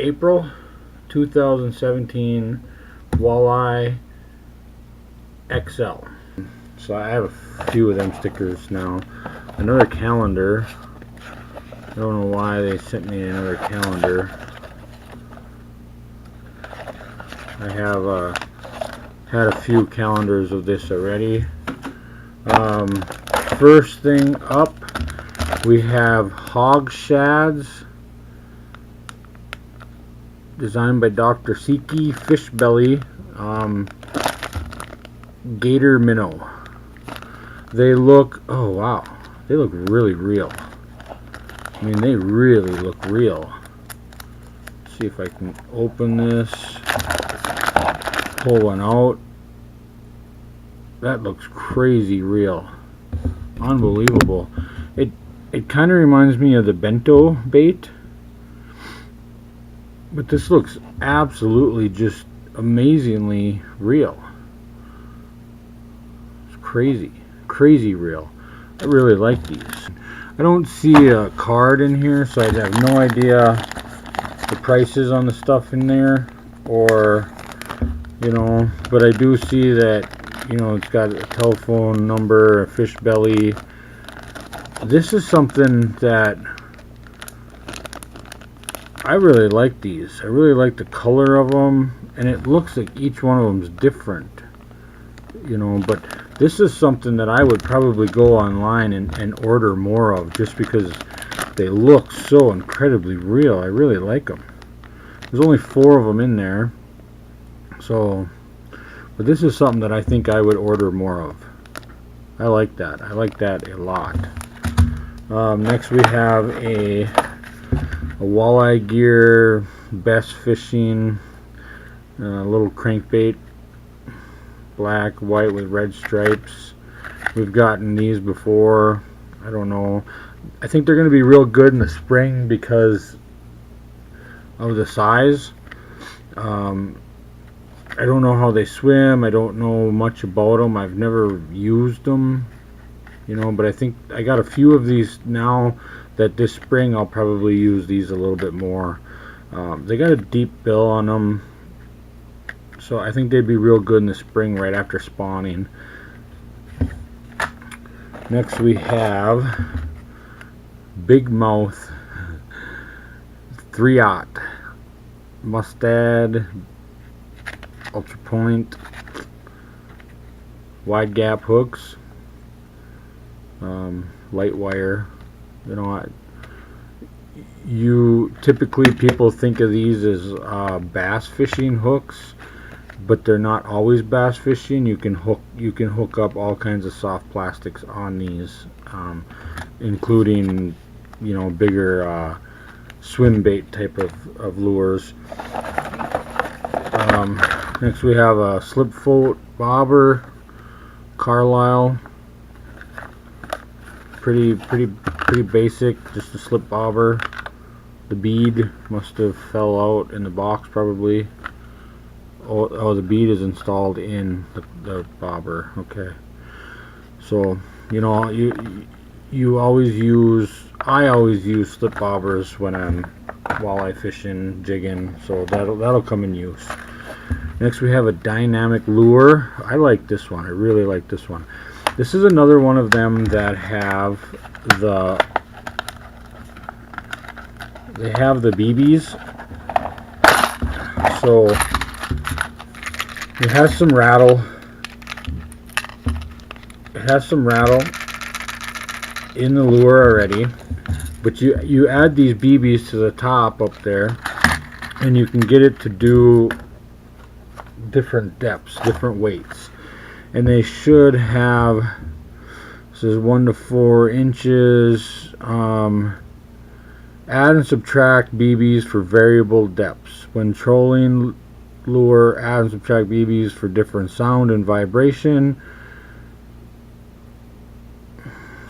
April 2017 Walleye XL. So I have a few of them stickers now. Another calendar. I don't know why they sent me another calendar. I have had a few calendars of this already. First thing up, we have Hog Shags, designed by Dr. Siki, fish belly, gator minnow. They look, oh wow, they look really real. I mean, they really look real. Let's see if I can open this, pull one out. That looks crazy real. Unbelievable. It kind of reminds me of the bento bait, but this looks absolutely just amazingly real. It's crazy real. I really like these. I don't see a card in here, so I have no idea the prices on the stuff in there, or but I do see that it's got a telephone number, a fish belly. This is something that I really like. These I really like the color of them, and it looks like each one of them is different, but this is something that I would probably go online and order more of, just because they look so incredibly real. I really like them. There's only 4 of them in there, so but this is something that I think I would order more of. I like that. I like that a lot. Next we have a Walleye Gear Best Fishing little crankbait, black, white with red stripes. We've gotten these before. I don't know. I think they're going to be real good in the spring because of the size. I don't know how they swim. I don't know much about them. I've never used them, but I think I got a few of these now that this spring I'll probably use these a little bit more. They got a deep bill on them, so I think they'd be real good in the spring right after spawning. Next we have Big Mouth 3/0 Mustad Ultra Point wide gap hooks, light wire. You typically, people think of these as bass fishing hooks, but they're not always bass fishing. You can hook up all kinds of soft plastics on these, including bigger swim bait type of lures. Next we have a slip float bobber, Carlisle. Pretty basic, just a slip bobber. The bead must have fell out in the box probably. Oh, the bead is installed in the bobber. Okay. So you always use. I always use slip bobbers when I'm walleye fishing, jigging. So that'll come in use. Next we have a dynamic lure. I like this one. I really like this one. This is another one of them that have the BBs. So it has some rattle. It has some rattle in the lure already, but you add these BBs to the top up there, and you can get it to do different depths, different weights, and they should have, this is 1 to 4 inches. Add and subtract BBs for variable depths. When trolling lure, add and subtract BBs for different sound and vibration.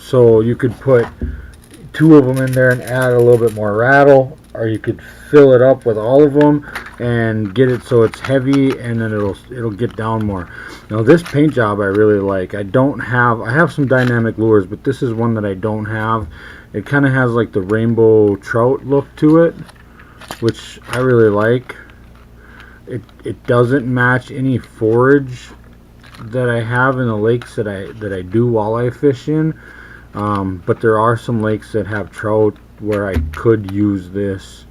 So you could put 2 of them in there and add a little bit more rattle, or you could fill it up with all of them and get it so it's heavy, and then it'll get down more. Now this paint job I really like. I have some dynamic lures, but this is one that I don't have. It kind of has like the rainbow trout look to it. which I really like. It doesn't match any forage that I have in the lakes that I do walleye fish in, but there are some lakes that have trout where I could use this,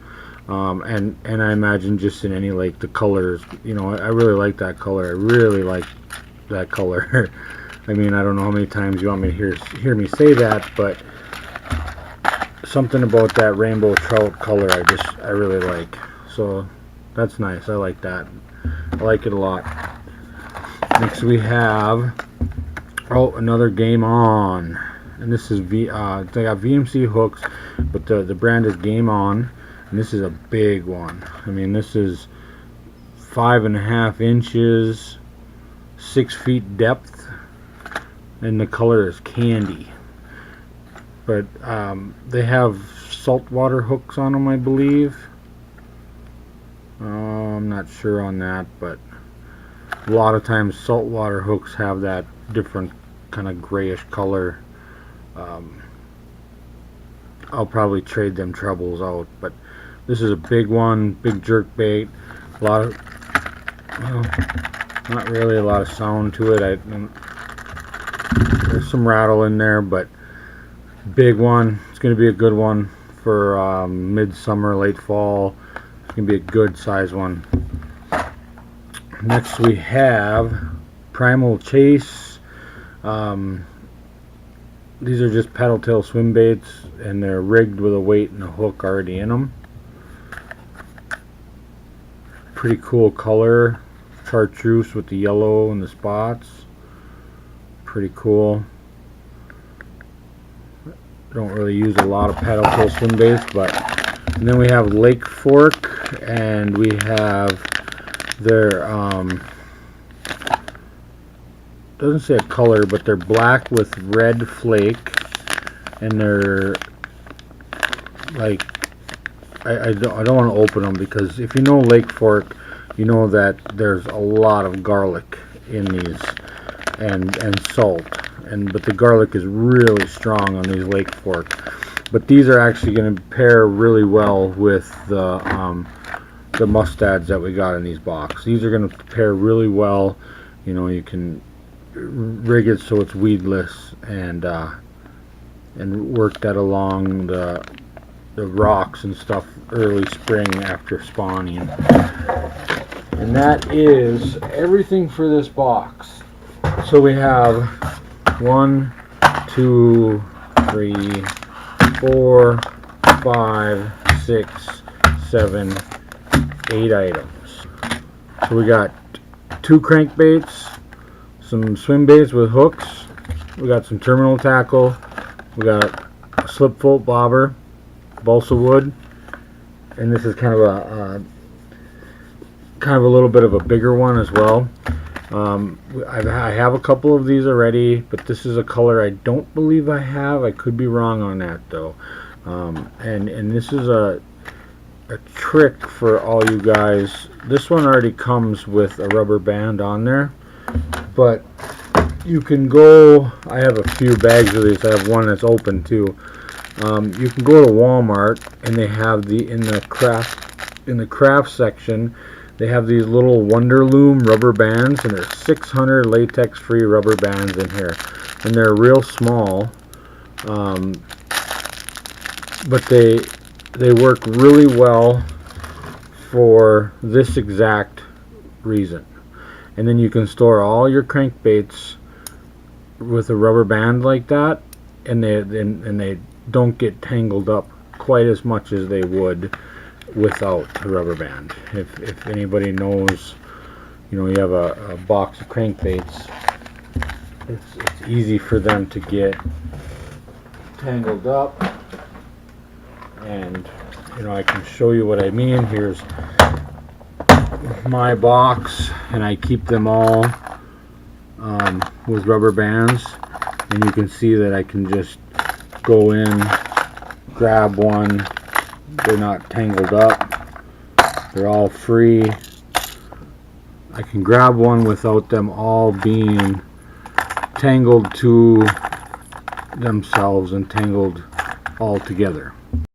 and I imagine just in any lake, the colors, you know, I really like that color. I really like that color. I mean, I don't know how many times you want me to hear me say that, but something about that rainbow trout color I really like. So that's nice. I like that. I like it a lot. Next we have another Game On, and this is they got VMC hooks, but the brand is Game On, and this is a big one. I mean, this is 5.5 inches, 6 feet depth, and the color is candy. But they have saltwater hooks on them, I believe. I'm not sure on that, but a lot of times saltwater hooks have that different kind of grayish color. I'll probably trade them trebles out, but this is a big one, big jerkbait. A lot of, well, not really a lot of sound to it. There's some rattle in there, but big one. It's going to be a good one for midsummer, late fall. It's going to be a good size one. Next we have Primal Chase. These are just paddle tail swim baits, and they're rigged with a weight and a hook already in them. Pretty cool color, chartreuse with the yellow and the spots. Pretty cool. Don't really use a lot of paddle tail swim baits, but and then we have Lake Fork, and we have their doesn't say a color, but they're black with red flake, and they're like, I don't want to open them, because if you know Lake Fork, you know that there's a lot of garlic in these, and salt, but the garlic is really strong on these Lake Fork. But these are actually going to pair really well with the mustads that we got in these boxes. These are going to pair really well. You know, you can rig it so it's weedless, and work that along the rocks and stuff early spring after spawning. And that is everything for this box. So we have 1, 2, 3, 4, 5, 6, 7, 8 items. So we got 2 crankbaits, some swim baits with hooks, we got some terminal tackle, we got a slip float bobber, balsa wood, and this is kind of a little bit of a bigger one as well. I have a couple of these already, but this is a color I don't believe I have. I could be wrong on that though. And this is a trick for all you guys. This one already comes with a rubber band on there, but you can go, I have a few bags of these. I have one that's open too. You can go to Walmart, and they have in the craft section, they have these little Wonderloom rubber bands, and there's 600 latex free rubber bands in here, and they're real small, but they work really well for this exact reason. And then you can store all your crankbaits with a rubber band like that, and they don't get tangled up quite as much as they would without the rubber band. If anybody knows, you know, you have a box of crankbaits, it's easy for them to get tangled up. And you know, I can show you what I mean. Here's my box, and I keep them all with rubber bands, and you can see that I can just go in, grab one. They're not tangled up, they're all free. I can grab one without them all being tangled to themselves and tangled all together.